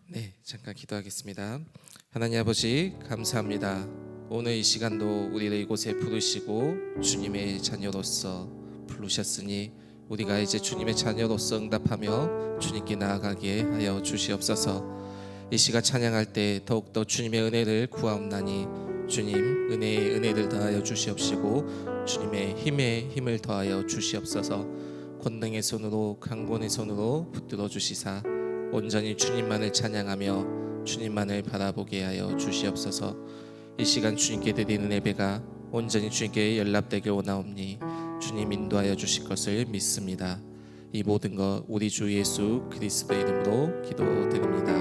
네, 잠깐 기도하겠습니다. 하나님 아버지 감사합니다. 오늘 이 시간도 우리를 이곳에 부르시고 주님의 자녀로서 부르셨으니 우리가 이제 주님의 자녀로서 응답하며 주님께 나아가게 하여 주시옵소서. 이 시간 찬양할 때 더욱더 주님의 은혜를 구하옵나니 주님 은혜의 은혜를 더하여 주시옵시고 주님의 힘에 힘을 더하여 주시옵소서. 권능의 손으로 강권의 손으로 붙들어 주시사 온전히 주님만을 찬양하며 주님만을 바라보게 하여 주시옵소서. 이 시간 주님께 드리는 예배가 온전히 주님께 연락되게 원하옵니 주님 인도하여 주실 것을 믿습니다. 이 모든 것 우리 주 예수 그리스도의 이름으로 기도드립니다.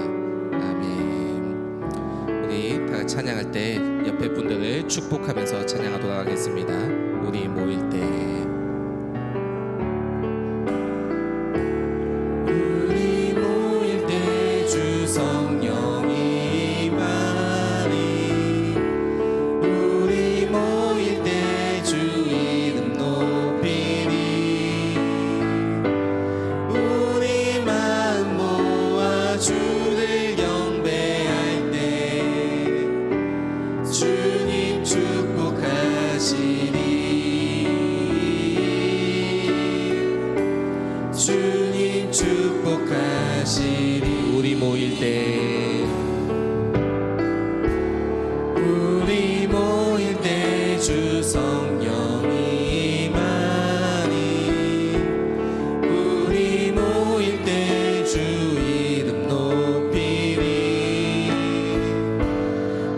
아멘. 우리 다 같이 찬양할 때 옆에 분들을 축복하면서 찬양하도록 하겠습니다. 우리 모일 때 우리 모일 때 주 성령이 임하니 우리 모일 때 주 이름 높이리 우리 마음 모아 주를 경배할 때 주님 축복하시리 주님 축복하시 우리 모일 때 주 성령이 임하니 우리 모일 때 주 이름 높이리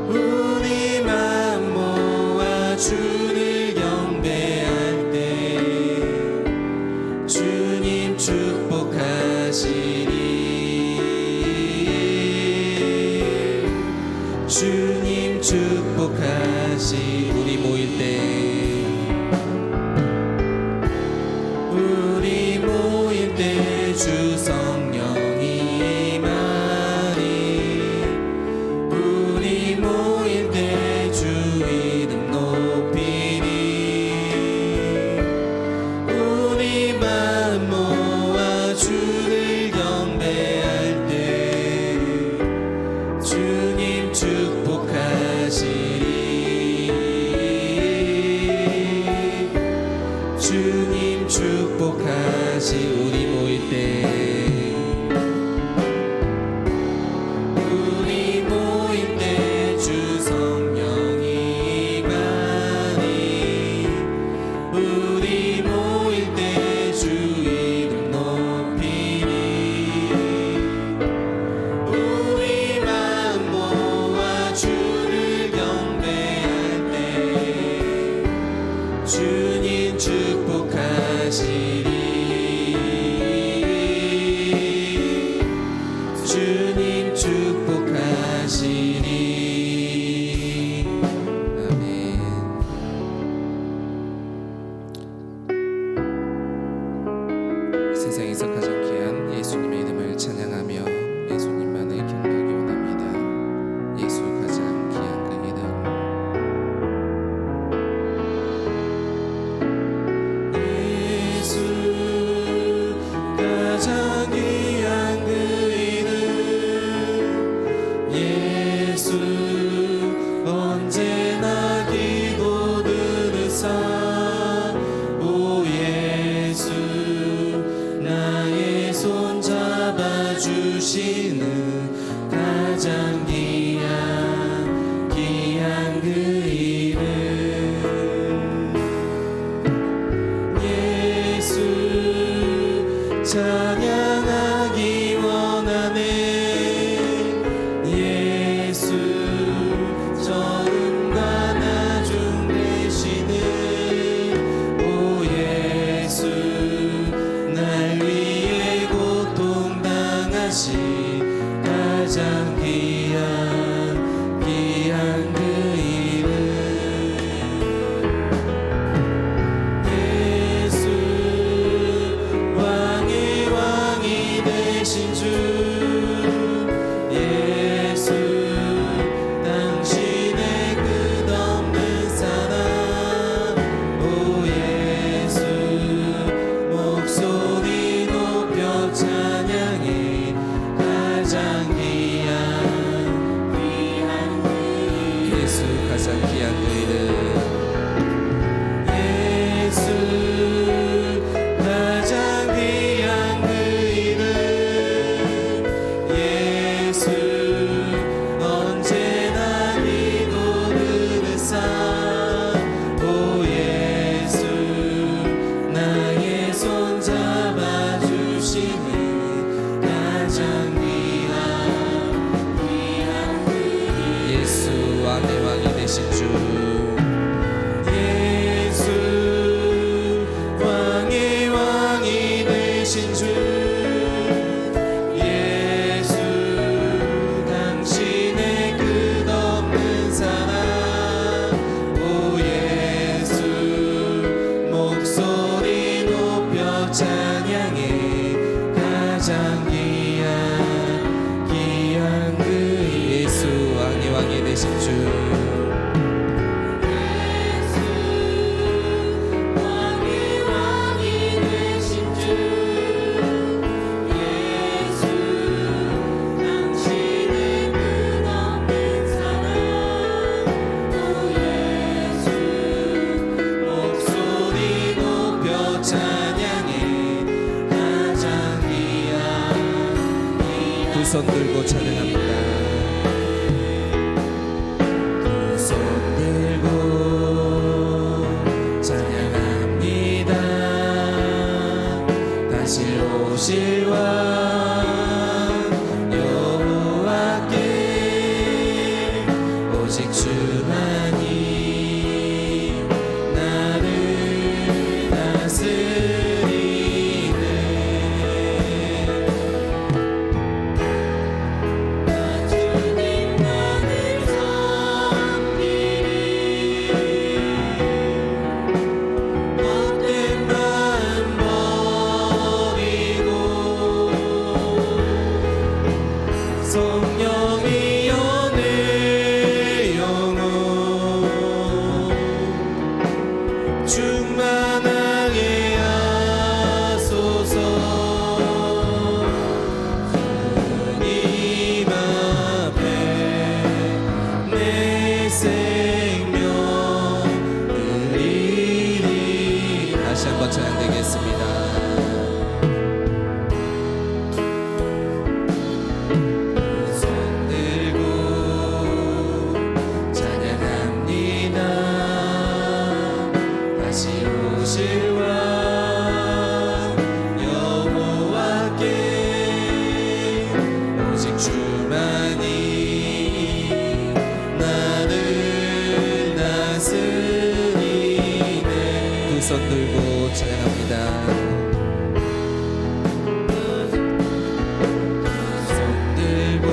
우리 마음 모아 주를 경배할 때 주님 축복하시리 주님 축복하시 우리 모일 때 주 성령이 임하니 우리 모일 때 주 이름 높이리 우리 마음 모아 주를 경배할 때 주님 축복하시리 주님 축복하시리 세상에서 가장 귀한 예수님의 이름을 찬양하며 예수님만을 경배하기 원합니다. 예수 가장 귀한 그 이름 예수 가장 귀한 그 이름 예수 언제나 기도 들으사 오 예수 나의 손 잡아주시는 가장 귀한 그 이름 예수 찬양하기 원하네 예수 처음과 나중 되시는 오 예수 날 위해 고통당하신 가장 귀한 그 이름 예수 왕의 왕이 되신 주 예수 당신의 끝없는 사랑 오 예수 목소리 높여 찬양해 가장 귀한 두 손 들고 찬양합니다. 두 손 들고 찬양합니다. 다시 오실 왕 여호와께 오직 주만이 나를 다스리네. 나 주님만을 섬기리. 헛된 마음 버리고 성령이여 내 영혼 충만하게 하소서. 주님 앞에 내 생명 드리리. 다시 한번 찬양드리겠습니다. 손 들고 찬양합니다. 다시 오실 왕 여호와께 오직 주만이 나를 다스리네. 두 손 들고 찬양합니다. 손 들고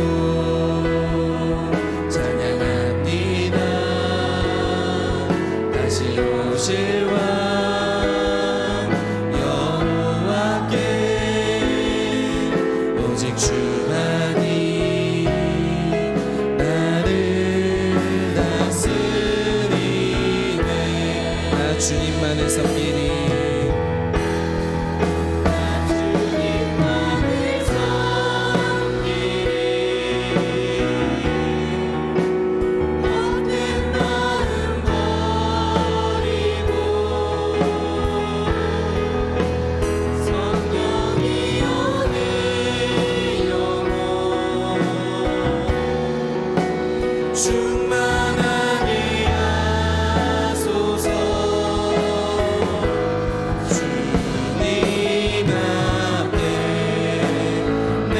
찬양합니다. 다시 오실 왕 여호와께 오직 주만이 나를 다스리네. 나 주님만을 섬기리. 나 주님만을 섬기리. 헛된 마음 버리고 성령이여 내 영혼 충만하게 하소서. 주님 앞에 내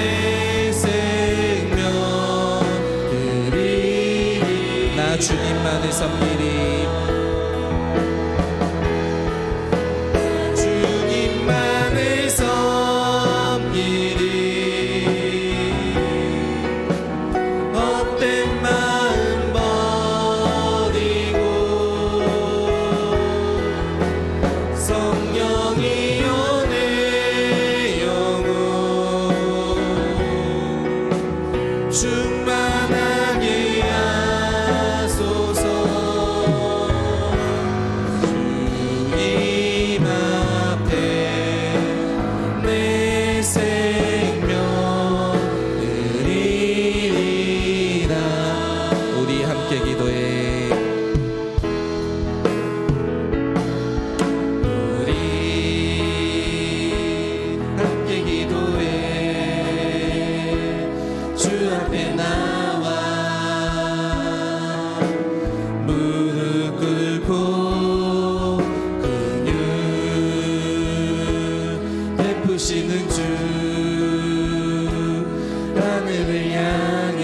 생명 드리리. 나 주님만을 섬기리. 주님만을 섬기리. 헛된 마음 버리고 성령이여 내 영혼 충만하게 하소서. 주님 앞에 내 생명 드리리라. 우리 함께 기도해. 우리 함께 기도해. 주 앞에 나와 무릎 꿇고 긍휼 베푸시는 주 하늘을 향해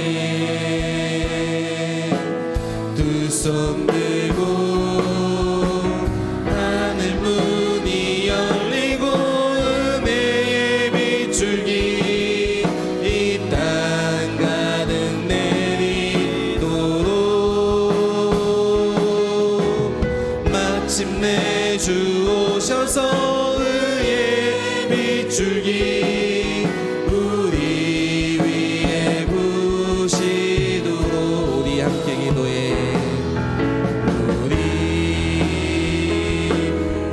두 손 들고 하늘 문이 열리고 은혜의 빗줄기 이 땅 가득 내리도록 마침내 주 오셔서 의의 빗줄기 우리 위에 부시도록. 우리 함께 기도해. 우리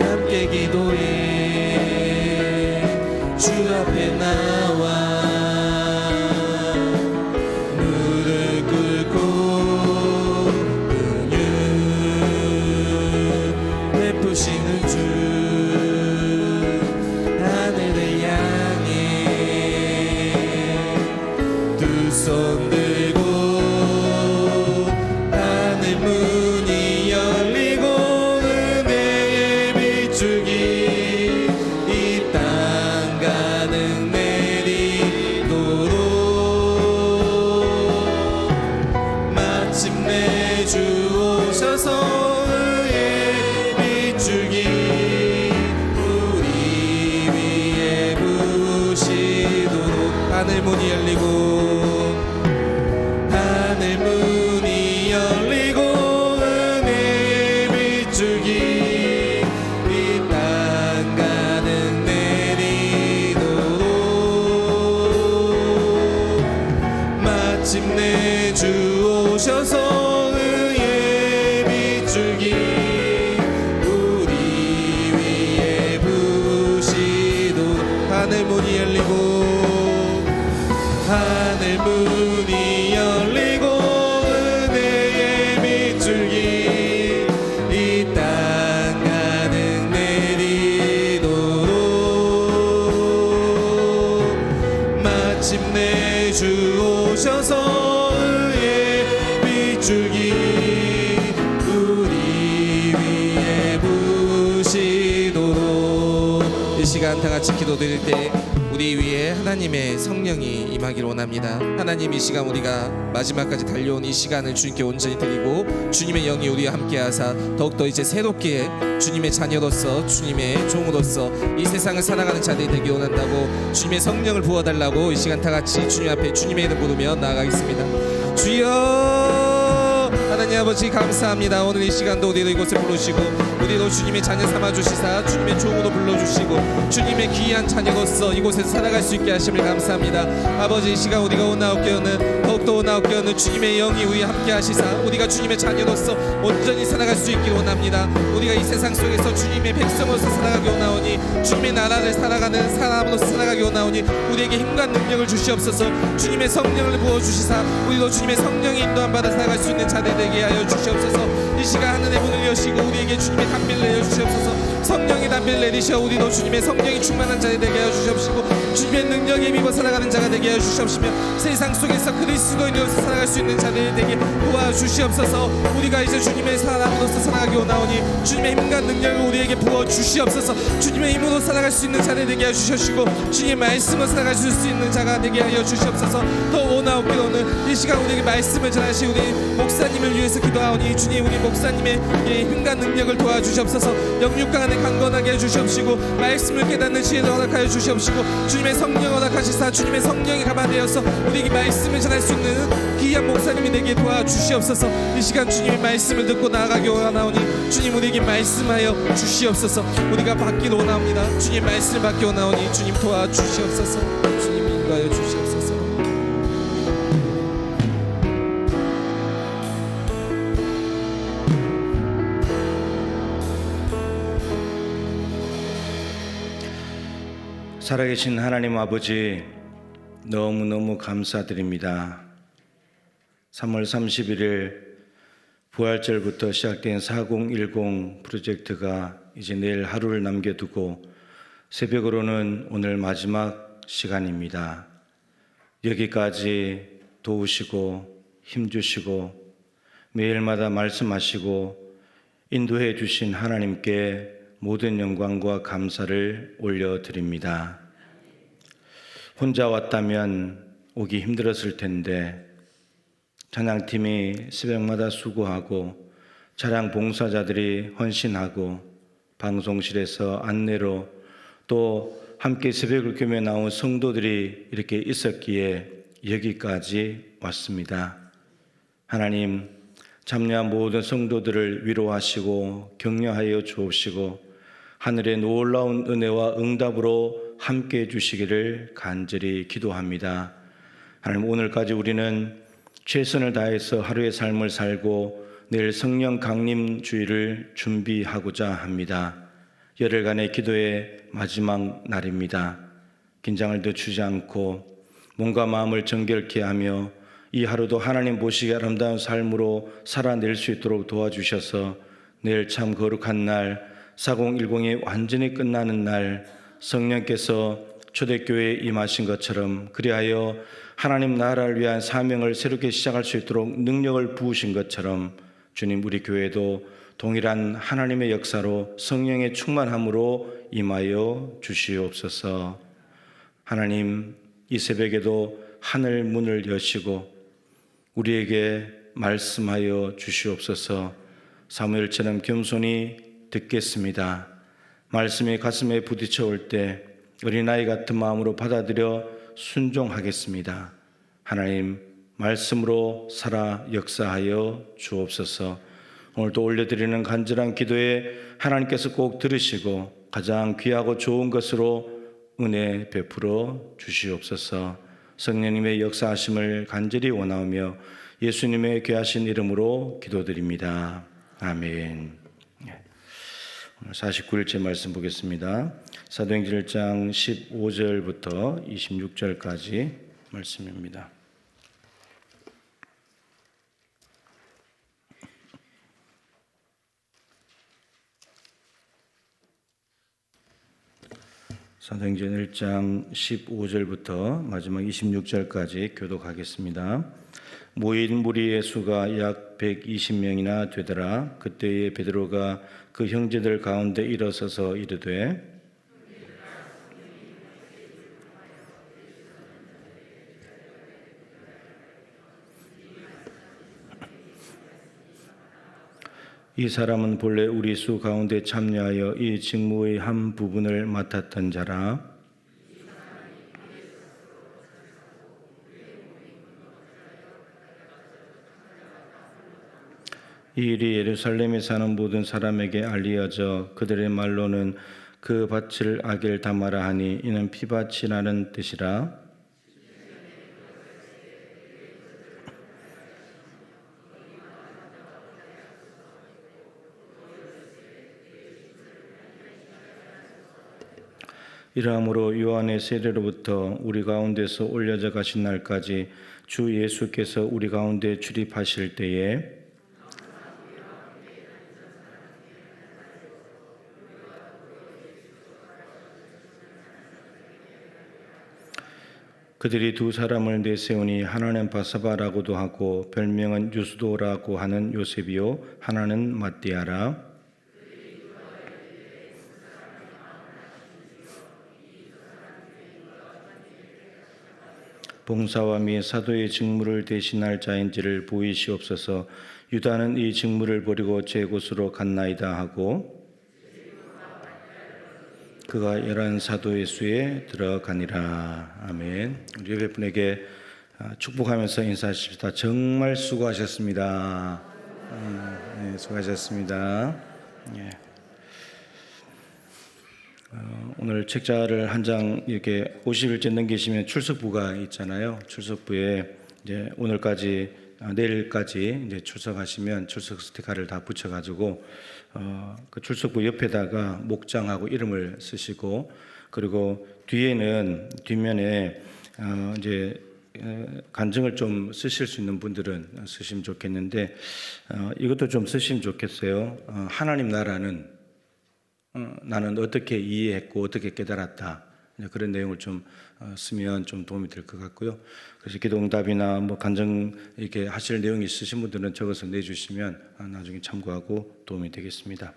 함께 기도해. 주 앞에 나와 무릎 꿇고 긍휼 베푸시는 주 하늘을 향해 열리고 하늘 문이 열리고 은혜의 빗줄기 이 땅 가득 내리도록 마침내 주 오셔서 의의 빗줄기 우리 위에 부시도록 하늘 문이 열리고 하늘 문이 열리고 은혜의 빗줄기 이 땅 가득 내리도록 마침내 주 오셔서 의의 빗줄기 우리 위에 부시도록 이 시간 다 같이 기도드릴 때 우리 위에 하나님의 성령이 임하기를 원합니다. 하나님 이 시간 우리가 마지막까지 달려온 이 시간을 주님께 온전히 드리고 주님의 영이 우리와 함께하사 더욱더 이제 새롭게 주님의 자녀로서 주님의 종으로서 이 세상을 살아가는 자들이 되기 원한다고 주님의 성령을 부어달라고 이 시간 다 같이 주님 앞에 주님의 이름 부르며 나아가겠습니다. 주여 하나님 아버지 감사합니다. 오늘 이 시간도 우리를 이곳에 부르시고 우리도 주님의 자녀 삼아주시사 주님의 종으로 불러주시고 주님의 귀한 자녀로서 이곳에서 살아갈 수 있게 하심을 감사합니다. 아버지 이 시간 우리가 오나옵게 하는 더욱더 오나옵게 하는 주님의 영이 우리 함께 하시사 우리가 주님의 자녀로서 온전히 살아갈 수 있기를 원합니다. 우리가 이 세상 속에서 주님의 백성으로서 살아가기 원하오니 주님의 나라를 살아가는 사람으로서 살아가기 원하오니 우리에게 힘과 능력을 주시옵소서. 주님의 성령을 부어주시사 우리도 주님의 성령이 인도함 받아 살아갈 수 있는 자들 되게 하여 주시옵소서. 이 시간 하늘의 문을 여시고 우리에게 주님의 담비를 내려주시옵소서. 성령의 담비를 내리셔 우리도 주님의 성령이 충만한 자들 되게 하여 주시옵시고 주님의 능력에 힘입어 살아가는 자가 되게 하여 주시옵시며 세상 속에서 그리스도인으로서 살아갈 수 있는 자들 되게 도와주시옵소서. 우리가 이제 주님의 사람으로서 살아가기 원하오니 주님의 힘과 능력을 우리에게 부어주시옵소서. 주님의 힘으로 살아갈 수 있는 자들 되게 하여 주시옵시고 주님의 말씀으로 살아갈 수 있는 자가 되게 하여 주시옵소서. 더 오나옵기로는 이 시간 우리에게 말씀을 전하시 우리 목사님을 위해서 기도하오니 주님 우리 목사님의 힘과 능력을 도와주시옵소서. 영육강 안에 강건하게 해주시옵시고 말씀을 깨닫는 지혜를 허락하여 주시옵시고 주님의 성령 허락하시사 주님의 성령이 감화되어서 우리에게 말씀을 전할 수 있는 귀한 목사님이 되게 도와주시옵소서. 이 시간 주님의 말씀을 듣고 나아가기 원하오니 주님 우리에게 말씀하여 주시옵소서. 우리가 받기를 원합니다. 주님 말씀을 받기 원하오니 주님 도와주시옵소서. 주님 인도하여 주시옵소서. 살아계신 하나님 아버지 너무너무 감사드립니다. 3월 31일 부활절부터 시작된 4010 프로젝트가 이제 내일 하루를 남겨두고 새벽으로는 오늘 마지막 시간입니다. 여기까지 도우시고 힘주시고 매일마다 말씀하시고 인도해 주신 하나님께 모든 영광과 감사를 올려드립니다. 혼자 왔다면 오기 힘들었을 텐데 찬양팀이 새벽마다 수고하고 차량 봉사자들이 헌신하고 방송실에서 안내로 또 함께 새벽을 꿰며 나온 성도들이 이렇게 있었기에 여기까지 왔습니다. 하나님 참여한 모든 성도들을 위로하시고 격려하여 주옵시고 하늘의 놀라운 은혜와 응답으로 함께 해주시기를 간절히 기도합니다. 하나님 오늘까지 우리는 최선을 다해서 하루의 삶을 살고 내일 성령 강림 주일을 준비하고자 합니다. 열흘간의 기도의 마지막 날입니다. 긴장을 늦추지 않고 몸과 마음을 정결케 하며 이 하루도 하나님 보시기에 아름다운 삶으로 살아낼 수 있도록 도와주셔서 내일 참 거룩한 날 4010이 완전히 끝나는 날 성령께서 초대교회에 임하신 것처럼 그리하여 하나님 나라를 위한 사명을 새롭게 시작할 수 있도록 능력을 부으신 것처럼 주님 우리 교회도 동일한 하나님의 역사로 성령의 충만함으로 임하여 주시옵소서. 하나님 이 새벽에도 하늘 문을 여시고 우리에게 말씀하여 주시옵소서. 사무엘처럼 겸손히 듣겠습니다. 말씀이 가슴에 부딪혀 올 때 어린아이 같은 마음으로 받아들여 순종하겠습니다. 하나님 말씀으로 살아 역사하여 주옵소서. 오늘도 올려드리는 간절한 기도에 하나님께서 꼭 들으시고 가장 귀하고 좋은 것으로 은혜 베풀어 주시옵소서. 성령님의 역사하심을 간절히 원하오며 예수님의 귀하신 이름으로 기도드립니다. 아멘. 오늘 49일째 말씀 보겠습니다. 사도행전 1장 15절부터 26절까지 말씀입니다. 사도행전 1장 15절부터 마지막 26절까지 교독하겠습니다. 모인 무리의 수가 약 120명이나 되더라. 그때에 베드로가 그 형제들 가운데 일어서서 이르되 이 사람은 본래 우리 수 가운데 참여하여 이 직무의 한 부분을 맡았던 자라. 이 일이 예루살렘에 사는 모든 사람에게 알리어져 그들의 말로는 그 밭을 악을 담아라 하니 이는 피밭이라는 뜻이라. 이러함으로 요한의 세례로부터 우리 가운데서 올려져 가신 날까지 주 예수께서 우리 가운데 출입하실 때에 그들이 두 사람을 내세우니 하나는 바사바라고도 하고 별명은 유스도라고 하는 요셉이요 하나는 matti아라. 봉사와 및 사도의 직무를 대신할 자인지를 보이시옵소서. 유다는 이 직무를 버리고 제 곳으로 갔나이다 하고 그가 11 사도의 수에 들어가니라. 아멘. 우리 예배분에게 축복하면서 인사하십시다. 정말 수고하셨습니다. 네, 수고하셨습니다. 예. 오늘 책자를 한 장 이렇게 50일째 넘기시면 출석부가 있잖아요. 출석부에 이제 오늘까지 내일까지 이제 출석하시면 출석 스티커를 다 붙여가지고 그 출석부 옆에다가 목장하고 이름을 쓰시고 그리고 뒷면에 이제 간증을 좀 쓰실 수 있는 분들은 쓰시면 좋겠는데 이것도 좀 쓰시면 좋겠어요. 하나님 나라는 나는 어떻게 이해했고 어떻게 깨달았다. 그런 내용을 좀 쓰면 좀 도움이 될 것 같고요. 그래서 기도응답이나 뭐 간증 이렇게 하실 내용이 있으신 분들은 적어서 내주시면 나중에 참고하고 도움이 되겠습니다.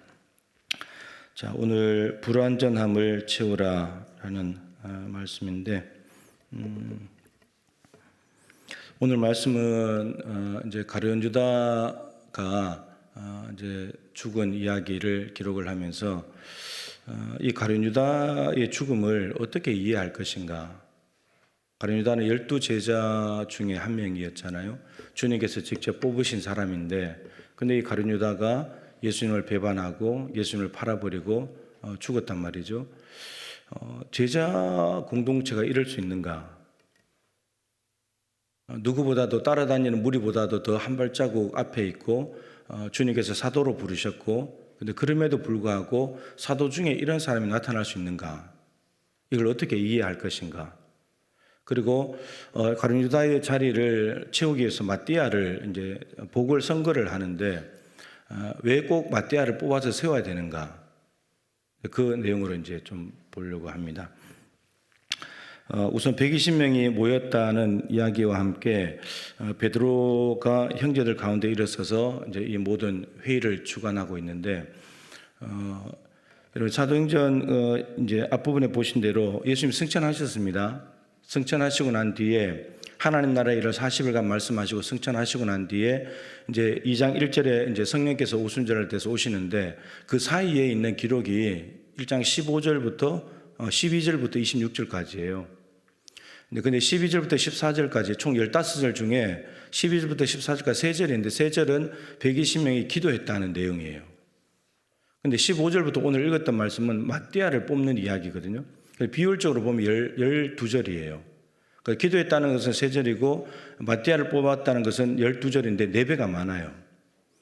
자, 오늘 불완전함을 채우라라는 말씀인데 오늘 말씀은 이제 가룟 유다가 이제 죽은 이야기를 기록을 하면서 이 가룟 유다의 죽음을 어떻게 이해할 것인가. 가룟 유다는 12제자 중에 한 명이었잖아요. 주님께서 직접 뽑으신 사람인데 근데 이 가룟 유다가 예수님을 배반하고 예수님을 팔아버리고 죽었단 말이죠. 제자 공동체가 이럴 수 있는가? 누구보다도 따라다니는 무리보다도 더 한 발자국 앞에 있고 주님께서 사도로 부르셨고 근데 그럼에도 불구하고 사도 중에 이런 사람이 나타날 수 있는가? 이걸 어떻게 이해할 것인가? 그리고 가룟 유다의 자리를 채우기 위해서 matti아를 이제 보궐 선거를 하는데 왜 꼭 matti아를 뽑아서 세워야 되는가? 그 내용으로 이제 좀 보려고 합니다. 우선 120명이 모였다는 이야기와 함께 베드로가 형제들 가운데 일어서서 이제 이 모든 회의를 주관하고 있는데 여러분 사도행전 이제 앞부분에 보신 대로 예수님 승천하셨습니다. 승천하시고 난 뒤에 하나님 나라의 일을 40일간 말씀하시고 승천하시고 난 뒤에 이제 2장 1절에 이제 성령께서 오순절할 때서 오시는데 그 사이에 있는 기록이 1장 15절부터 12절부터 26절까지예요. 근데 12절부터 14절까지 총 15절 중에 12절부터 14절까지 3절인데 3절은 120명이 기도했다는 내용이에요. 근데 15절부터 오늘 읽었던 말씀은 마띠아를 뽑는 이야기거든요. 비율적으로 보면 12절이에요. 그러니까 기도했다는 것은 3절이고 마띠아를 뽑았다는 것은 12절인데 4배가 많아요.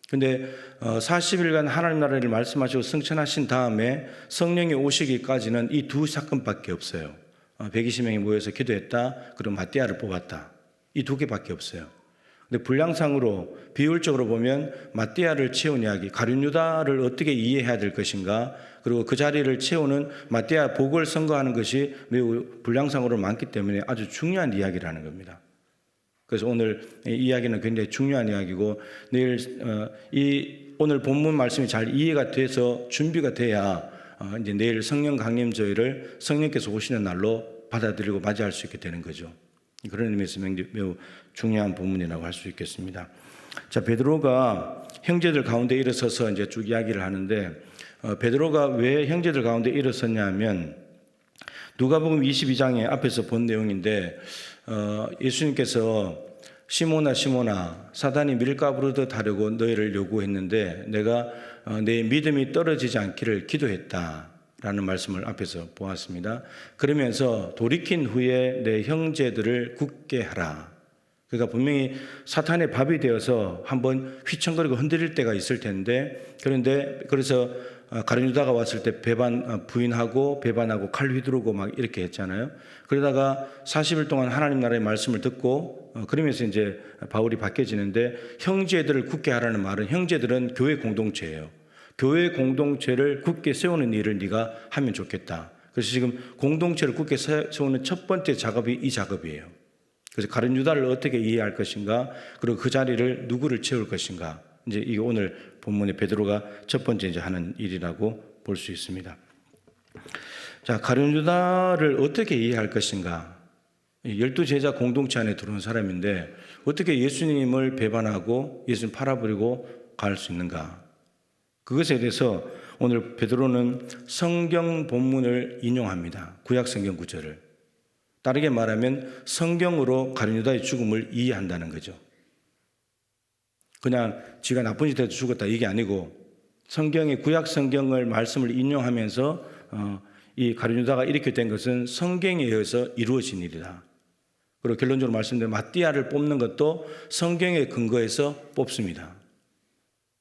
근데 40일간 하나님 나라를 말씀하시고 승천하신 다음에 성령이 오시기까지는 이 두 사건밖에 없어요. 120명이 모여서 기도했다, 그리고 마띠아를 뽑았다. 이 2개밖에 없어요. 근데 분량상으로 비율적으로 보면 마띠아를 채운 이야기, 가룟 유다를 어떻게 이해해야 될 것인가, 그리고 그 자리를 채우는 마띠아 복을 선거하는 것이 매우 분량상으로 많기 때문에 아주 중요한 이야기라는 겁니다. 그래서 오늘 이 이야기는 굉장히 중요한 이야기고, 내일 오늘 본문 말씀이 잘 이해가 돼서 준비가 돼야 이제 내일 성령 강림 저희를 성령께서 오시는 날로 받아들이고 맞이할 수 있게 되는 거죠. 그런 의미에서 매우 중요한 본문이라고 할 수 있겠습니다. 자, 베드로가 형제들 가운데 일어서서 이제 쭉 이야기를 하는데, 베드로가 왜 형제들 가운데 일어섰냐 하면, 누가복음 22장에 앞에서 본 내용인데, 예수님께서 시몬아 시몬아 사단이 밀가 부르듯 하려고 너희를 요구했는데 내가 내 믿음이 떨어지지 않기를 기도했다라는 말씀을 앞에서 보았습니다. 그러면서 돌이킨 후에 내 형제들을 굳게 하라. 그러니까 분명히 사탄의 밥이 되어서 한번 휘청거리고 흔들릴 때가 있을 텐데, 그래서 가룟 유다가 왔을 때 부인하고 배반하고 칼 휘두르고 막 이렇게 했잖아요. 그러다가 40일 동안 하나님 나라의 말씀을 듣고 그러면서 이제 바울이 바뀌어지는데, 형제들을 굳게 하라는 말은 형제들은 교회 공동체예요. 교회 공동체를 굳게 세우는 일을 네가 하면 좋겠다. 그래서 지금 공동체를 굳게 세우는 첫 번째 작업이 이 작업이에요. 그래서 가룟 유다를 어떻게 이해할 것인가, 그리고 그 자리를 누구를 채울 것인가, 이제 이게 오늘 본문에 베드로가 첫 번째 이제 하는 일이라고 볼 수 있습니다. 자, 가룟 유다를 어떻게 이해할 것인가? 12제자 공동체 안에 들어온 사람인데 어떻게 예수님을 배반하고 예수님 팔아버리고 갈 수 있는가? 그것에 대해서 오늘 베드로는 성경 본문을 인용합니다. 구약 성경 구절을. 다르게 말하면 성경으로 가룟 유다의 죽음을 이해한다는 거죠. 그냥 지가 나쁜 짓 해도 죽었다 이게 아니고, 성경의 구약 성경을 말씀을 인용하면서 이 가룟 유다가 이렇게 된 것은 성경에 의해서 이루어진 일이다. 그리고 결론적으로 말씀드린 마띠아를 뽑는 것도 성경에 근거해서 뽑습니다.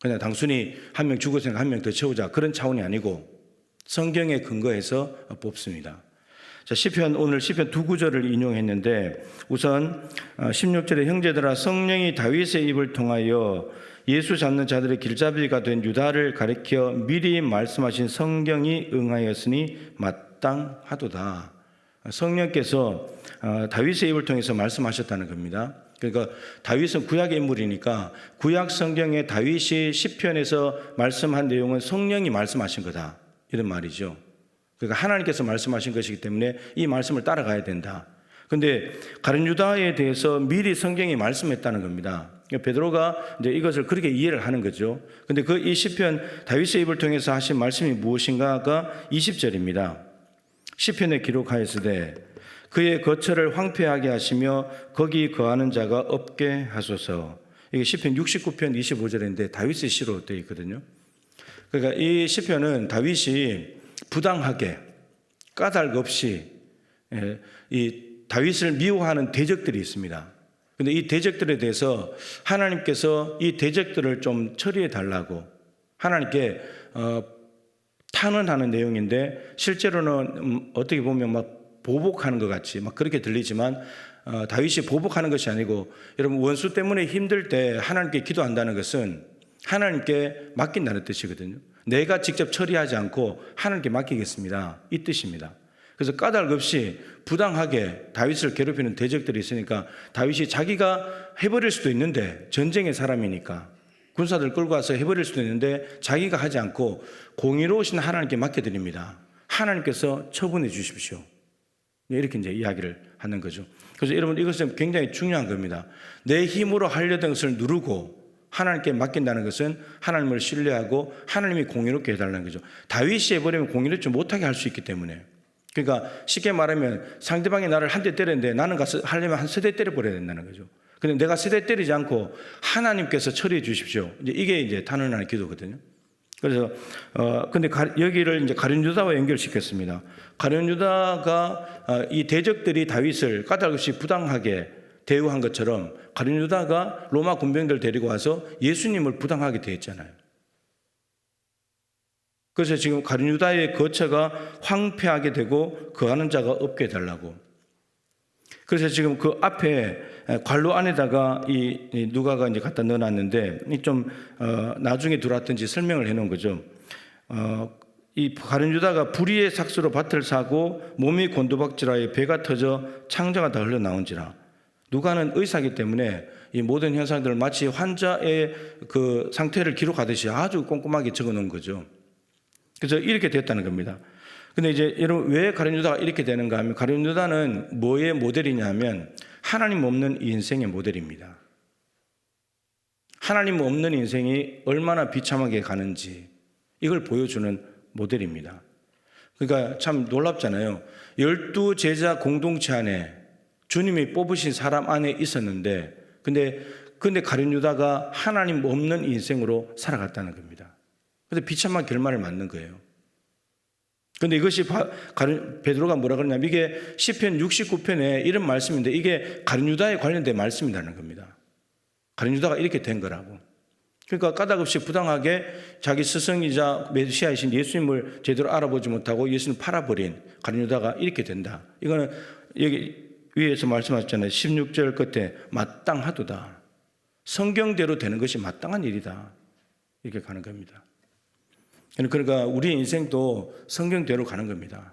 그냥 단순히 한 명 죽었으니까 한 명 더 채우자 그런 차원이 아니고 성경에 근거해서 뽑습니다. 자, 오늘 시편 두 구절을 인용했는데, 우선 16절에 형제들아 성령이 다윗의 입을 통하여 예수 잡는 자들의 길잡이가 된 유다를 가리켜 미리 말씀하신 성경이 응하였으니 마땅하도다. 성령께서 다윗의 입을 통해서 말씀하셨다는 겁니다. 그러니까 다윗은 구약의 인물이니까 구약 성경에 다윗이 시편에서 말씀한 내용은 성령이 말씀하신 거다, 이런 말이죠. 그러니까 하나님께서 말씀하신 것이기 때문에 이 말씀을 따라가야 된다. 그런데 가룟 유다에 대해서 미리 성경이 말씀했다는 겁니다. 베드로가 이제 이것을 그렇게 이해를 하는 거죠. 근데 이 시편 다윗의 입을 통해서 하신 말씀이 무엇인가가 20절입니다. 시편에 기록하였으되 그의 거처를 황폐하게 하시며 거기 거하는 자가 없게 하소서. 이게 시편 69편 25절인데 다윗의 시로 되어 있거든요. 그러니까 이 시편은 다윗이 부당하게 까닭 없이 이 다윗을 미워하는 대적들이 있습니다. 그런데 이 대적들에 대해서 하나님께서 이 대적들을 좀 처리해 달라고 하나님께 탄원하는 내용인데, 실제로는 어떻게 보면 막 보복하는 것 같이 막 그렇게 들리지만 다윗이 보복하는 것이 아니고, 여러분 원수 때문에 힘들 때 하나님께 기도한다는 것은 하나님께 맡긴다는 뜻이거든요. 내가 직접 처리하지 않고 하나님께 맡기겠습니다, 이 뜻입니다. 그래서 까닭 없이 부당하게 다윗을 괴롭히는 대적들이 있으니까 다윗이 자기가 해버릴 수도 있는데, 전쟁의 사람이니까 군사들 끌고 와서 해버릴 수도 있는데 자기가 하지 않고 공의로우신 하나님께 맡겨드립니다. 하나님께서 처분해 주십시오. 이렇게 이제 이야기를 하는 거죠. 그래서 여러분 이것은 굉장히 중요한 겁니다. 내 힘으로 하려던 것을 누르고 하나님께 맡긴다는 것은 하나님을 신뢰하고 하나님이 공의롭게 해달라는 거죠. 다윗이 해버리면 공의롭지 못하게 할 수 있기 때문에 그러니까 쉽게 말하면 상대방이 나를 한 대 때렸는데 나는 가서 하려면 한 세 대 때려버려야 된다는 거죠. 근데 내가 세 대 때리지 않고 하나님께서 처리해 주십시오. 이게 이제 단언하는 기도거든요. 그래서 근데 여기를 이제 가룟 유다와 연결시켰습니다. 가룟 유다가 이 대적들이 다윗을 까닭없이 부당하게 대우한 것처럼 가룟 유다가 로마 군병들 데리고 와서 예수님을 부당하게 대했잖아요. 그래서 지금 가룟 유다의 거처가 황폐하게 되고 거하는 자가 없게 해달라고. 그래서 지금 그 앞에 관로 안에다가 이 누가가 이제 갖다 넣어놨는데 좀 나중에 들어왔던지 설명을 해놓은 거죠. 이 가룟 유다가 불의의 삭수로 밭을 사고 몸이 곤두박질하여 배가 터져 창자가 다 흘러나온지라. 누가는 의사이기 때문에 이 모든 현상들을 마치 환자의 그 상태를 기록하듯이 아주 꼼꼼하게 적어놓은 거죠. 그래서 이렇게 됐다는 겁니다. 근데 이제 여러분 왜 가룟 유다가 이렇게 되는가 하면 가룟 유다는 뭐의 모델이냐면 하나님 없는 인생의 모델입니다. 하나님 없는 인생이 얼마나 비참하게 가는지 이걸 보여주는 모델입니다. 그러니까 참 놀랍잖아요. 12 제자 공동체 안에 주님이 뽑으신 사람 안에 있었는데 근데 가룟 유다가 하나님 없는 인생으로 살아갔다는 겁니다. 그래서 비참한 결말을 맞는 거예요. 근데 이것이 베드로가 뭐라 그러냐면 이게 시편 69편에 이런 말씀인데 이게 가룟 유다에 관련된 말씀이라는 겁니다. 가룟 유다가 이렇게 된 거라고. 그러니까 까닭없이 부당하게 자기 스승이자 메시아이신 예수님을 제대로 알아보지 못하고 예수님을 팔아버린 가룟 유다가 이렇게 된다. 이거는 여기 위에서 말씀하셨잖아요. 16절 끝에 마땅하도다. 성경대로 되는 것이 마땅한 일이다. 이렇게 가는 겁니다. 그러니까 우리 인생도 성경대로 가는 겁니다.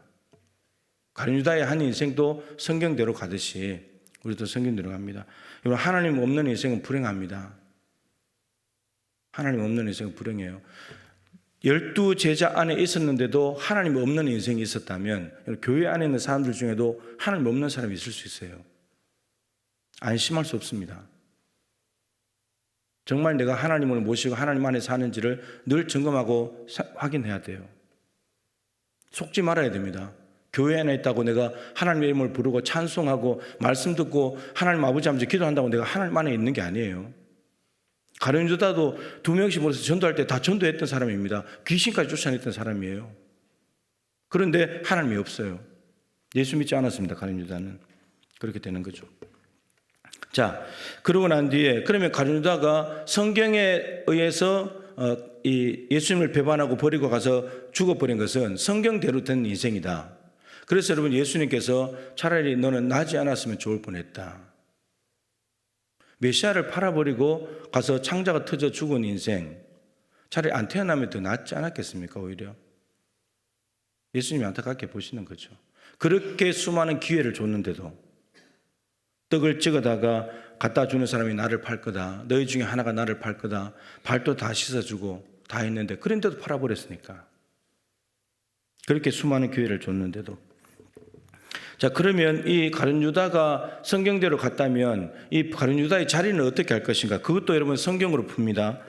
가룟 유다의 한 인생도 성경대로 가듯이 우리도 성경대로 갑니다. 여러분 하나님 없는 인생은 불행합니다. 하나님 없는 인생은 불행해요. 12 제자 안에 있었는데도 하나님 없는 인생이 있었다면 교회 안에 있는 사람들 중에도 하나님 없는 사람이 있을 수 있어요. 안심할 수 없습니다. 정말 내가 하나님을 모시고 하나님 안에 사는지를 늘 점검하고 확인해야 돼요. 속지 말아야 됩니다. 교회 안에 있다고 내가 하나님의 이름을 부르고 찬송하고 말씀 듣고 하나님 아버지 하면서 기도한다고 내가 하나님 안에 있는 게 아니에요. 가룟 유다도 2명씩 모여서 전도할 때 다 전도했던 사람입니다. 귀신까지 쫓아냈던 사람이에요. 그런데 하나님이 없어요. 예수 믿지 않았습니다. 가룟 유다는. 그렇게 되는 거죠. 자, 그러고 난 뒤에 그러면 가룟 유다가 성경에 의해서 이 예수님을 배반하고 버리고 가서 죽어버린 것은 성경대로 된 인생이다. 그래서 여러분 예수님께서 차라리 너는 나지 않았으면 좋을 뻔했다. 메시아를 팔아버리고 가서 창자가 터져 죽은 인생 차라리 안 태어나면 더 낫지 않았겠습니까? 오히려 예수님이 안타깝게 보시는 거죠. 그렇게 수많은 기회를 줬는데도 떡을 찍어다가 갖다 주는 사람이 나를 팔 거다. 너희 중에 하나가 나를 팔 거다. 발도 다 씻어주고 다 했는데 그런데도 팔아버렸으니까. 그렇게 수많은 기회를 줬는데도. 자, 그러면 이 가룟 유다가 성경대로 갔다면 이 가룟 유다의 자리는 어떻게 할 것인가? 그것도 여러분 성경으로 풉니다.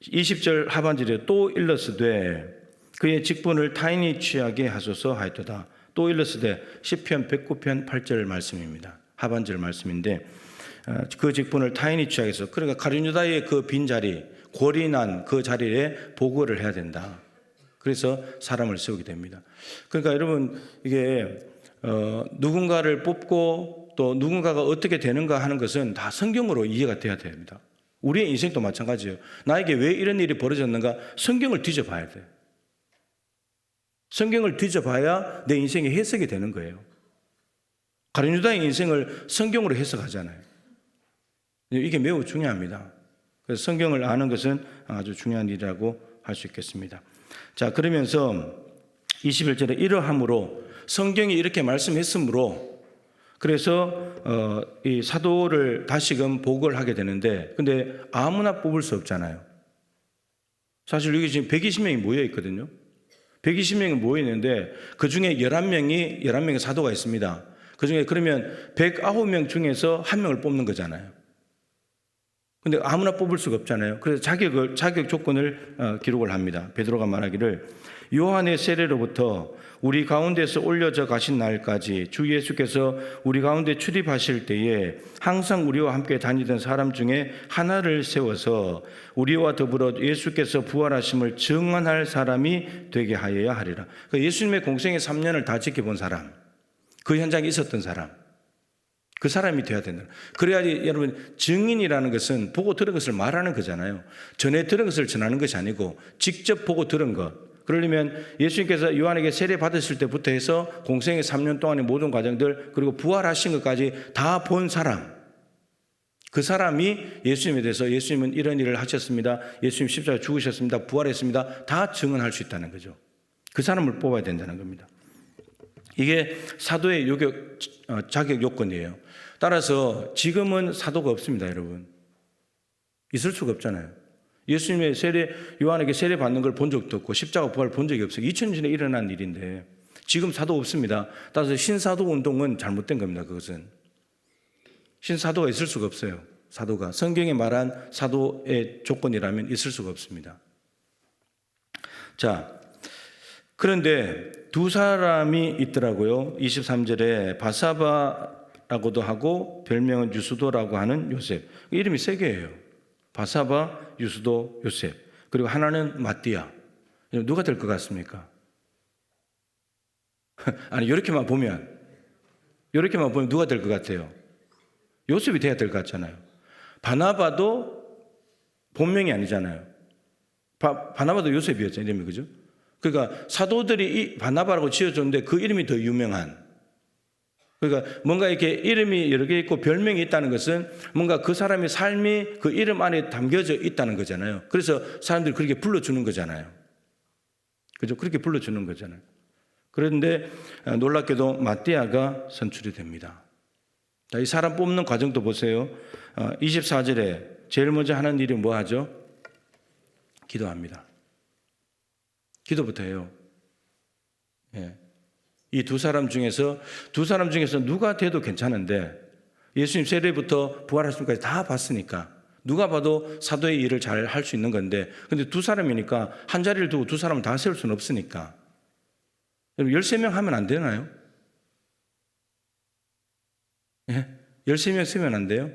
20절 하반절에 또 일러스되 그의 직분을 타인이 취하게 하소서 하였도다. 또 일러스되 시편 109편 8절 말씀입니다. 하반절 말씀인데 그 직분을 타인이 취하게 해서 그러니까 가룟 유다의 그 빈자리 고린한 그 자리에 보고를 해야 된다. 그래서 사람을 세우게 됩니다. 그러니까 여러분 이게 누군가를 뽑고 또 누군가가 어떻게 되는가 하는 것은 다 성경으로 이해가 돼야 됩니다. 우리의 인생도 마찬가지예요. 나에게 왜 이런 일이 벌어졌는가 성경을 뒤져봐야 돼. 성경을 뒤져봐야 내 인생의 해석이 되는 거예요. 가룟 유다의 인생을 성경으로 해석하잖아요. 이게 매우 중요합니다. 그래서 성경을 아는 것은 아주 중요한 일이라고 할 수 있겠습니다. 자, 그러면서 21절에 이러함으로 성경이 이렇게 말씀했으므로 그래서 이 사도를 다시금 보고를 하게 되는데 근데 아무나 뽑을 수 없잖아요. 사실 여기 지금 120명이 모여 있거든요. 120명이 모여 있는데 그 중에 11명의 사도가 있습니다. 그 중에 그러면 109명 중에서 한 명을 뽑는 거잖아요. 근데 아무나 뽑을 수가 없잖아요. 그래서 자격 조건을 기록을 합니다. 베드로가 말하기를 요한의 세례로부터 우리 가운데서 올려져 가신 날까지 주 예수께서 우리 가운데 출입하실 때에 항상 우리와 함께 다니던 사람 중에 하나를 세워서 우리와 더불어 예수께서 부활하심을 증언할 사람이 되게 하여야 하리라. 예수님의 공생의 3년을 다 지켜본 사람, 그 현장에 있었던 사람, 그 사람이 되어야 된다. 그래야지 여러분, 증인이라는 것은 보고 들은 것을 말하는 거잖아요. 전에 들은 것을 전하는 것이 아니고 직접 보고 들은 것. 그러려면 예수님께서 요한에게 세례 받으실 때부터 해서 공생의 3년 동안의 모든 과정들, 그리고 부활하신 것까지 다 본 사람, 그 사람이 예수님에 대해서 예수님은 이런 일을 하셨습니다, 예수님 십자가에 죽으셨습니다, 부활했습니다, 다 증언할 수 있다는 거죠. 그 사람을 뽑아야 된다는 겁니다. 이게 사도의 자격 요건이에요. 따라서 지금은 사도가 없습니다, 여러분. 있을 수가 없잖아요. 예수님의 요한에게 세례 받는 걸 본 적도 없고 십자가 부활 본 적이 없어요. 2000년 전에 일어난 일인데 지금 사도 없습니다. 따라서 신사도 운동은 잘못된 겁니다. 그것은 신사도가 있을 수가 없어요. 사도가 성경에 말한 사도의 조건이라면 있을 수가 없습니다. 자, 그런데 두 사람이 있더라고요. 23절에 바사바라고도 하고 별명은 유수도라고 하는 요셉. 이름이 세 개예요. 바사바, 유수도, 요셉. 그리고 하나는 마띠아. 누가 될 것 같습니까? 아니, 이렇게만 보면 누가 될 것 같아요? 요셉이 돼야 될 것 같잖아요. 바나바도 본명이 아니잖아요. 바나바도 요셉이었잖아요, 이름이. 그죠? 그러니까 사도들이 이 바나바라고 지어줬는데 그 이름이 더 유명한. 그러니까 뭔가 이렇게 이름이 여러 개 있고 별명이 있다는 것은 뭔가 그 사람의 삶이 그 이름 안에 담겨져 있다는 거잖아요. 그래서 사람들이 그렇게 불러주는 거잖아요. 그죠? 그렇게 불러주는 거잖아요. 그런데 놀랍게도 마띠아가 선출이 됩니다. 자, 이 사람 뽑는 과정도 보세요. 24절에 제일 먼저 하는 일이 뭐 하죠? 기도합니다. 기도부터 해요. 예. 이 두 사람 중에서 누가 돼도 괜찮은데 예수님 세례부터 부활하심까지 다 봤으니까 누가 봐도 사도의 일을 잘 할 수 있는 건데, 근데 두 사람이니까 한 자리를 두고 두 사람을 다 세울 수는 없으니까. 여러분 13명 하면 안 되나요? 예? 13명 쓰면 안 돼요?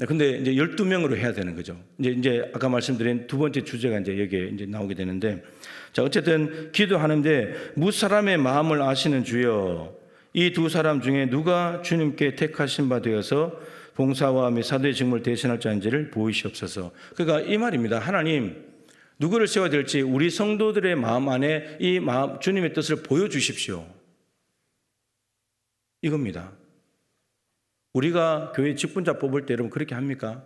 근데 이제 12명으로 해야 되는 거죠. 이제 아까 말씀드린 두 번째 주제가 이제 여기에 이제 나오게 되는데, 자, 어쨌든 기도하는데 무사람의 마음을 아시는 주여, 이 두 사람 중에 누가 주님께 택하신 바 되어서 봉사와 및 사도의 직무를 대신할 자인지를 보이시옵소서. 그러니까 이 말입니다. 하나님, 누구를 세워야 될지 우리 성도들의 마음 안에 이 마음, 주님의 뜻을 보여주십시오. 이겁니다. 우리가 교회 직분자 뽑을 때 여러분 그렇게 합니까?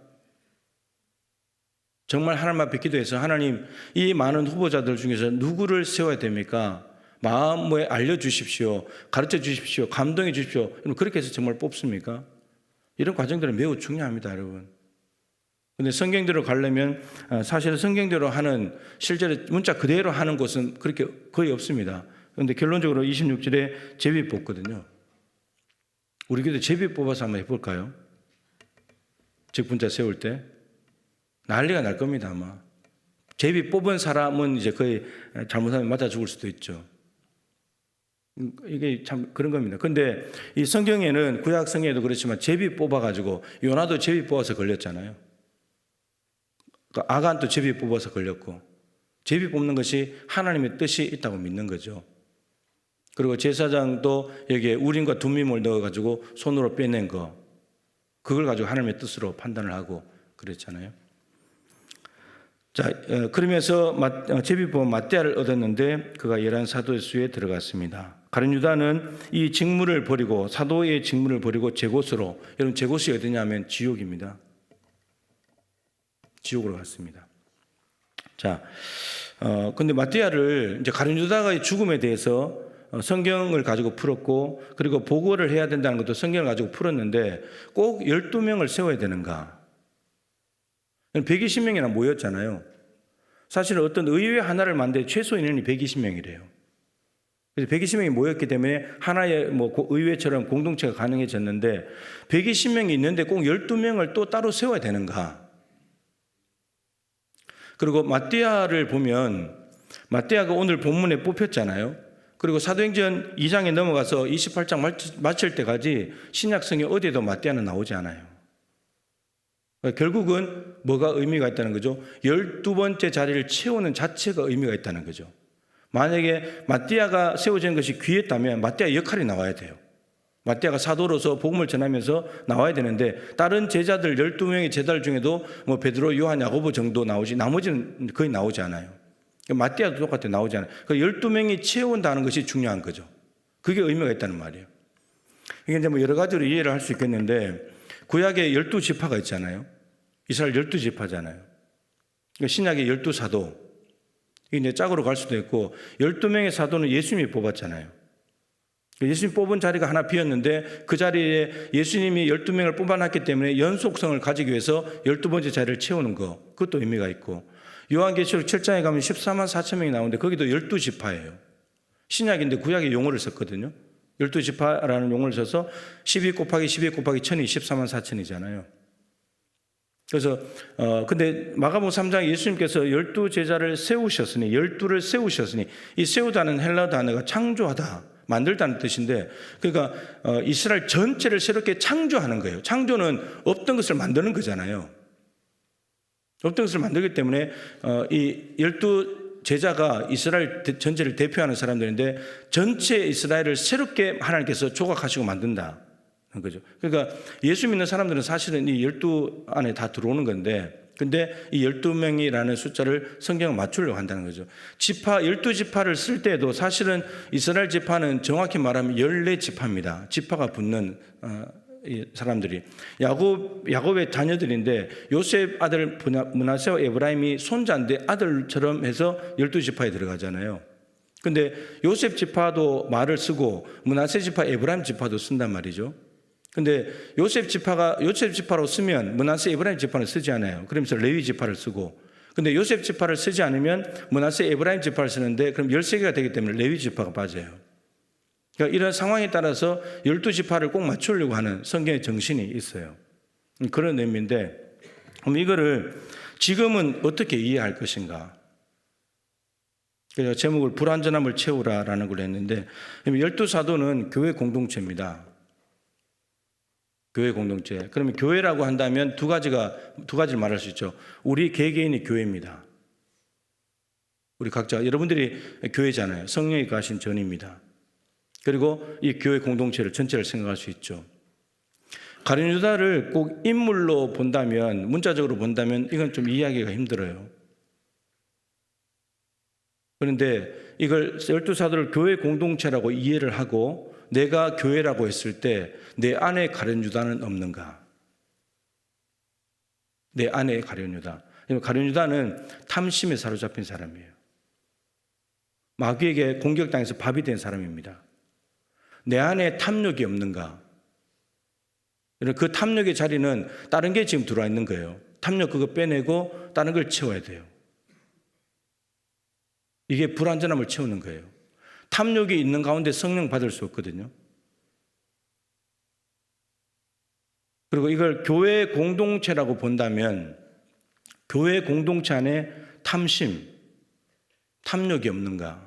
정말 하나님 앞에 기도해서 하나님, 이 많은 후보자들 중에서 누구를 세워야 됩니까? 마음에 알려주십시오. 가르쳐 주십시오. 감동해 주십시오. 여러분 그렇게 해서 정말 뽑습니까? 이런 과정들은 매우 중요합니다, 여러분. 근데 성경대로 가려면 사실은 성경대로 하는, 실제로 문자 그대로 하는 곳은 그렇게 거의 없습니다. 그런데 결론적으로 26절에 제비 뽑거든요. 우리 교회 제비 뽑아서 한번 해볼까요? 직분자 세울 때 난리가 날 겁니다, 아마. 제비 뽑은 사람은 이제 거의 잘못하면 맞아 죽을 수도 있죠. 이게 참 그런 겁니다. 근데 이 성경에는, 구약 성경에도 그렇지만 제비 뽑아가지고, 요나도 제비 뽑아서 걸렸잖아요. 아간도 제비 뽑아서 걸렸고, 제비 뽑는 것이 하나님의 뜻이 있다고 믿는 거죠. 그리고 제사장도 여기에 우림과 둠밈을 넣어가지고 손으로 빼낸 거, 그걸 가지고 하나님의 뜻으로 판단을 하고 그랬잖아요. 자, 그러면서 제비뽑은 마띠아를 얻었는데 그가 11사도의 수에 들어갔습니다. 가룟 유다는 이 직무를 버리고, 사도의 직무를 버리고 제곳으로, 여러분 제곳이 어디냐면 지옥입니다. 지옥으로 갔습니다. 자, 근데 마띠아를 이제 가룟 유다의 죽음에 대해서 성경을 가지고 풀었고, 그리고 보고를 해야 된다는 것도 성경을 가지고 풀었는데 꼭 12명을 세워야 되는가? 120명이나 모였잖아요. 사실은 어떤 의회 하나를 만들 최소 인원이 120명이래요. 그래서 120명이 모였기 때문에 하나의 의회처럼 공동체가 가능해졌는데, 120명이 있는데 꼭 12명을 또 따로 세워야 되는가? 그리고 마띠아를 보면 마띠아가 오늘 본문에 뽑혔잖아요. 그리고 사도행전 2장에 넘어가서 28장 마칠 때까지 신약성경 어디에도 마띠아는 나오지 않아요. 결국은 뭐가 의미가 있다는 거죠? 12번째 자리를 채우는 자체가 의미가 있다는 거죠. 만약에 마띠아가 세워진 것이 귀했다면 마띠아 역할이 나와야 돼요. 마띠아가 사도로서 복음을 전하면서 나와야 되는데 다른 제자들 12명의 제자들 중에도 뭐 베드로, 요한, 야고보 정도 나오지 나머지는 거의 나오지 않아요. 마띠아도 똑같아 나오지 않아요. 그 12명이 채운다는 것이 중요한 거죠. 그게 의미가 있다는 말이에요. 이게 이제 뭐 여러 가지로 이해를 할 수 있겠는데 구약에 12지파가 있잖아요. 이스라엘 12지파잖아요. 신약의 12사도. 이게 이제 짝으로 갈 수도 있고 12명의 사도는 예수님이 뽑았잖아요. 예수님 뽑은 자리가 하나 비었는데 그 자리에 예수님이 12명을 뽑아놨기 때문에 연속성을 가지기 위해서 12번째 자리를 채우는 거, 그것도 의미가 있고 요한계시록 7장에 가면 14만 4천 명이 나오는데 거기도 12지파예요. 신약인데 구약의 용어를 썼거든요. 12지파라는 용어를 써서 12 곱하기 12 곱하기 1000이 14만 4천이잖아요. 그래서 근데 마가복음 3장 예수님께서 12제자를 세우셨으니 12를 세우셨으니 이 세우다는 헬라 단어가 창조하다 만들다는 뜻인데 그러니까 이스라엘 전체를 새롭게 창조하는 거예요. 창조는 없던 것을 만드는 거잖아요. 없던 것을 만들기 때문에 이 12제자가 이스라엘 전체를 대표하는 사람들인데 전체 이스라엘을 새롭게 하나님께서 조각하시고 만든다는 거죠. 그러니까 예수 믿는 사람들은 사실은 이 12 안에 다 들어오는 건데 근데 이 12명이라는 숫자를 성경에 맞추려고 한다는 거죠. 지파, 12지파를 쓸 때도 사실은 이스라엘 지파는 정확히 말하면 14지파입니다. 지파가 붙는 이 사람들이. 야곱의 자녀들인데 요셉 아들 므낫세와 에브라임이 손자인데 아들처럼 해서 12지파에 들어가잖아요. 근데 요셉 지파도 말을 쓰고 므낫세 지파, 에브라임 지파도 쓴단 말이죠. 근데 요셉 지파로 쓰면 므낫세 에브라임 지파는 쓰지 않아요. 그러면서 레위 지파를 쓰고 근데 요셉 지파를 쓰지 않으면 므낫세 에브라임 지파를 쓰는데 그럼 13개가 되기 때문에 레위 지파가 빠져요. 그러니까 이런 상황에 따라서 12지파를 꼭 맞추려고 하는 성경의 정신이 있어요. 그런 의미인데 그럼 이거를 지금은 어떻게 이해할 것인가? 그래서 제목을 불완전함을 채우라라는 걸 했는데 12사도는 교회 공동체입니다. 교회 공동체. 그러면 교회라고 한다면 두 가지를 말할 수 있죠. 우리 개개인이 교회입니다. 우리 각자 여러분들이 교회잖아요. 성령이 가신 전입니다. 그리고 이 교회 공동체를 전체를 생각할 수 있죠. 가룟 유다를 꼭 인물로 본다면 문자적으로 본다면 이건 좀 이해하기가 힘들어요. 그런데 이걸 12사도를 교회 공동체라고 이해를 하고 내가 교회라고 했을 때 내 안에 가룟 유다는 없는가? 내 안에 가룟 유다. 가룟 유다는 탐심에 사로잡힌 사람이에요. 마귀에게 공격당해서 밥이 된 사람입니다. 내 안에 탐욕이 없는가? 그 탐욕의 자리는 다른 게 지금 들어와 있는 거예요. 탐욕 그거 빼내고 다른 걸 채워야 돼요. 이게 불완전함을 채우는 거예요. 탐욕이 있는 가운데 성령 받을 수 없거든요. 그리고 이걸 교회 공동체라고 본다면 교회 공동체 안에 탐심, 탐욕이 없는가?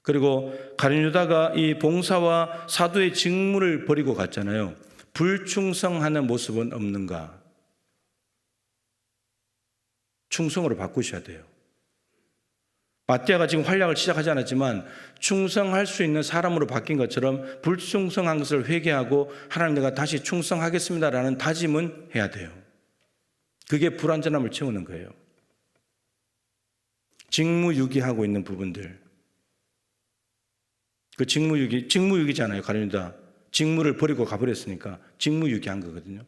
그리고 가룟 유다가 이 봉사와 사도의 직무를 버리고 갔잖아요. 불충성하는 모습은 없는가? 충성으로 바꾸셔야 돼요. 마띠아가 지금 활약을 시작하지 않았지만 충성할 수 있는 사람으로 바뀐 것처럼 불충성한 것을 회개하고 하나님 내가 다시 충성하겠습니다라는 다짐은 해야 돼요. 그게 불완전함을 채우는 거예요. 직무유기하고 있는 부분들. 그 직무유기잖아요. 가룟 유다. 직무를 버리고 가버렸으니까 직무유기한 거거든요.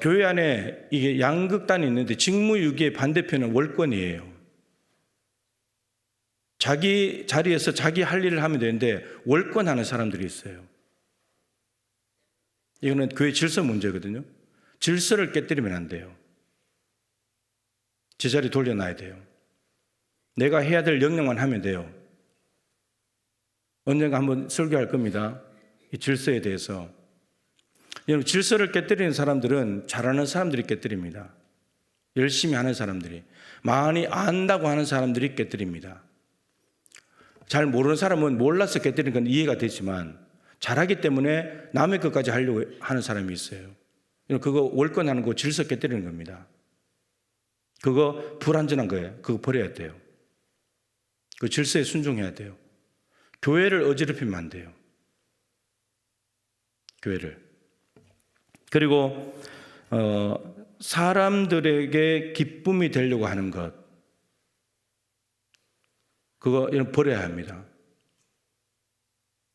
교회 안에 이게 양극단이 있는데 직무유기의 반대편은 월권이에요. 자기 자리에서 자기 할 일을 하면 되는데 월권하는 사람들이 있어요. 이거는 교회 질서 문제거든요. 질서를 깨뜨리면 안 돼요. 제자리 돌려놔야 돼요. 내가 해야 될 영역만 하면 돼요. 언젠가 한번 설교할 겁니다. 이 질서에 대해서. 여러분, 질서를 깨뜨리는 사람들은 잘하는 사람들이 깨뜨립니다. 열심히 하는 사람들이, 많이 안다고 하는 사람들이 깨뜨립니다. 잘 모르는 사람은 몰라서 깨뜨리는 건 이해가 되지만 잘하기 때문에 남의 것까지 하려고 하는 사람이 있어요. 그거 월권하는 거 질서 깨뜨리는 겁니다. 그거 불완전한 거예요. 그거 버려야 돼요. 그 질서에 순종해야 돼요. 교회를 어지럽히면 안 돼요. 교회를. 그리고 사람들에게 기쁨이 되려고 하는 것, 그거 버려야 합니다.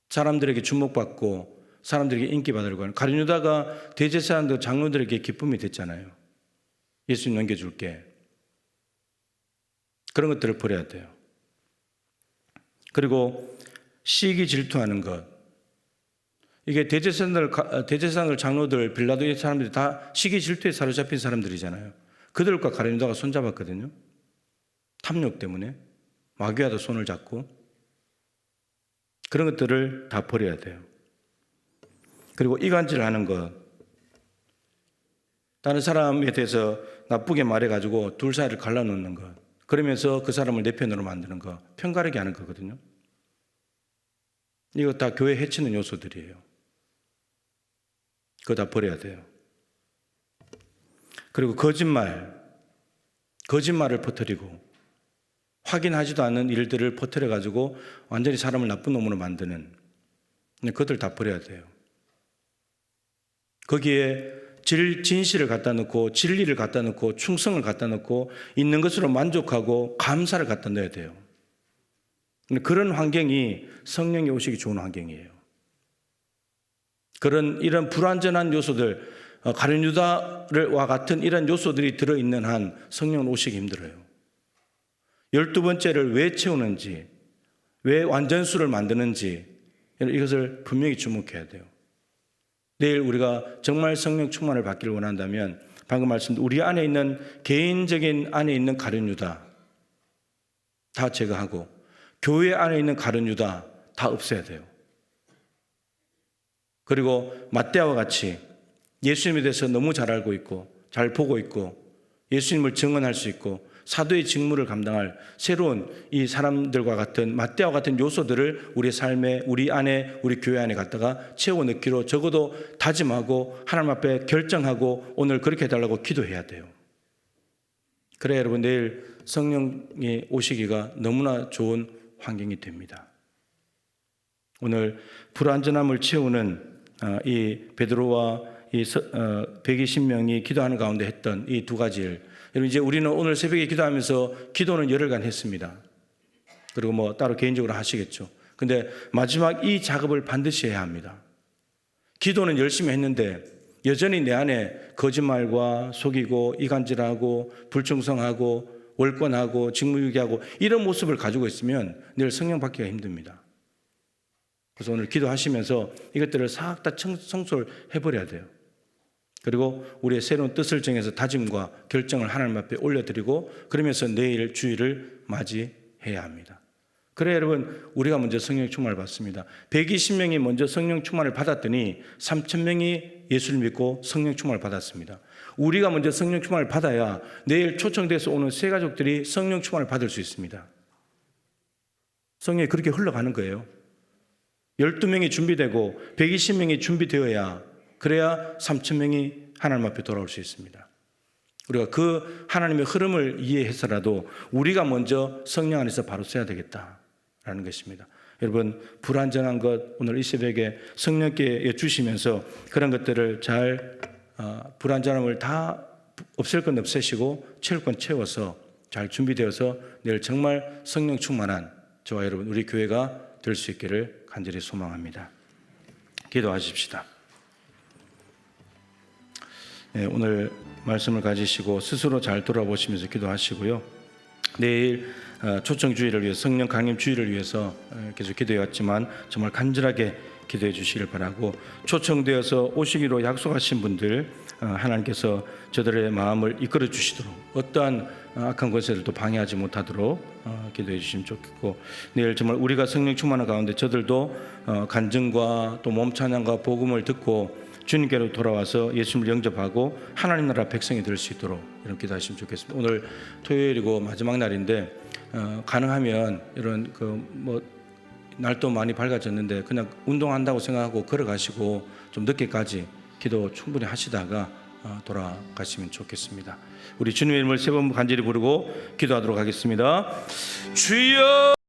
사람들에게 주목받고 사람들에게 인기받으려고 하는, 가룟 유다가 대제사장들 장로들에게 기쁨이 됐잖아요. 예수님 넘겨줄게. 그런 것들을 버려야 돼요. 그리고 시기 질투하는 것, 이게 대제사장들 장로들 빌라도의 사람들이 다 시기 질투에 사로잡힌 사람들이잖아요. 그들과 가룟 유다가 손잡았거든요. 탐욕 때문에 마귀와도 손을 잡고, 그런 것들을 다 버려야 돼요. 그리고 이간질하는 것, 다른 사람에 대해서 나쁘게 말해가지고 둘 사이를 갈라놓는 것, 그러면서 그 사람을 내 편으로 만드는 것, 편가르게 하는 거거든요. 이거 다 교회 해치는 요소들이에요. 그거 다 버려야 돼요. 그리고 거짓말을 퍼뜨리고 확인하지도 않는 일들을 퍼뜨려가지고 완전히 사람을 나쁜 놈으로 만드는, 그것들 다 버려야 돼요. 거기에 진실을 갖다 놓고 진리를 갖다 놓고 충성을 갖다 놓고 있는 것으로 만족하고 감사를 갖다 넣어야 돼요. 그런 환경이 성령이 오시기 좋은 환경이에요. 이런 불완전한 요소들, 가룟 유다와 같은 이런 요소들이 들어있는 한 성령은 오시기 힘들어요. 12번째를 왜 채우는지, 왜 완전수를 만드는지, 이것을 분명히 주목해야 돼요. 내일 우리가 정말 성령 충만을 받기를 원한다면 방금 말씀드린 우리 안에 있는 개인적인 안에 있는 가룟 유다 다 제거하고 교회 안에 있는 가룟 유다 다 없애야 돼요. 그리고 ματ대아와 같이 예수님에 대해서 너무 잘 알고 있고 잘 보고 있고 예수님을 증언할 수 있고 사도의 직무를 감당할 새로운 이 사람들과 같은 맏대와 같은 요소들을 우리 삶에, 우리 안에, 우리 교회 안에 갖다가 채워 넣기로 적어도 다짐하고 하나님 앞에 결정하고 오늘 그렇게 해달라고 기도해야 돼요. 그래야 여러분 내일 성령이 오시기가 너무나 좋은 환경이 됩니다. 오늘 불완전함을 채우는 이 베드로와 이 120명이 기도하는 가운데 했던 이 두 가지 일, 여러분 이제 우리는 오늘 새벽에 기도하면서 기도는 열흘간 했습니다. 그리고 뭐 따로 개인적으로 하시겠죠. 근데 마지막 이 작업을 반드시 해야 합니다. 기도는 열심히 했는데 여전히 내 안에 거짓말과 속이고 이간질하고 불충성하고 월권하고 직무유기하고 이런 모습을 가지고 있으면 내일 성령 받기가 힘듭니다. 그래서 오늘 기도하시면서 이것들을 싹 다 청소를 해버려야 돼요. 그리고 우리의 새로운 뜻을 정해서 다짐과 결정을 하나님 앞에 올려드리고 그러면서 내일 주일을 맞이해야 합니다. 그래 여러분 우리가 먼저 성령 충만을 받습니다. 120명이 먼저 성령 충만을 받았더니 3,000명이 예수를 믿고 성령 충만을 받았습니다. 우리가 먼저 성령 충만을 받아야 내일 초청돼서 오는 새 가족들이 성령 충만을 받을 수 있습니다. 성령이 그렇게 흘러가는 거예요. 12명이 준비되고 120명이 준비되어야 그래야 3,000명이 하나님 앞에 돌아올 수 있습니다. 우리가 그 하나님의 흐름을 이해해서라도 우리가 먼저 성령 안에서 바로 써야 되겠다라는 것입니다. 여러분 불완전한 것 오늘 이 새벽에 성령께 여쭈시면서 그런 것들을 잘 불완전함을 다 없앨 건 없애시고 채울 건 채워서 잘 준비되어서 내일 정말 성령 충만한 저와 여러분 우리 교회가 될 수 있기를 간절히 소망합니다. 기도하십시다. 네, 오늘 말씀을 가지시고 스스로 잘 돌아보시면서 기도하시고요. 내일 초청주의를 위해서 성령 강림 주의를 위해서 계속 기도해왔지만 정말 간절하게 기도해 주시길 바라고 초청되어서 오시기로 약속하신 분들 하나님께서 저들의 마음을 이끌어 주시도록 어떠한 악한 것들도 방해하지 못하도록 기도해 주시면 좋겠고 내일 정말 우리가 성령 충만한 가운데 저들도 간증과 또 몸 찬양과 복음을 듣고 주님께로 돌아와서 예수님을 영접하고 하나님 나라 백성이 될 수 있도록 이렇게 기도하시면 좋겠습니다. 오늘 토요일이고 마지막 날인데 가능하면 이런 날도 많이 밝아졌는데 그냥 운동한다고 생각하고 걸어가시고 좀 늦게까지 기도 충분히 하시다가 돌아가시면 좋겠습니다. 우리 주님의 이름을 세 번 간절히 부르고 기도하도록 하겠습니다. 주여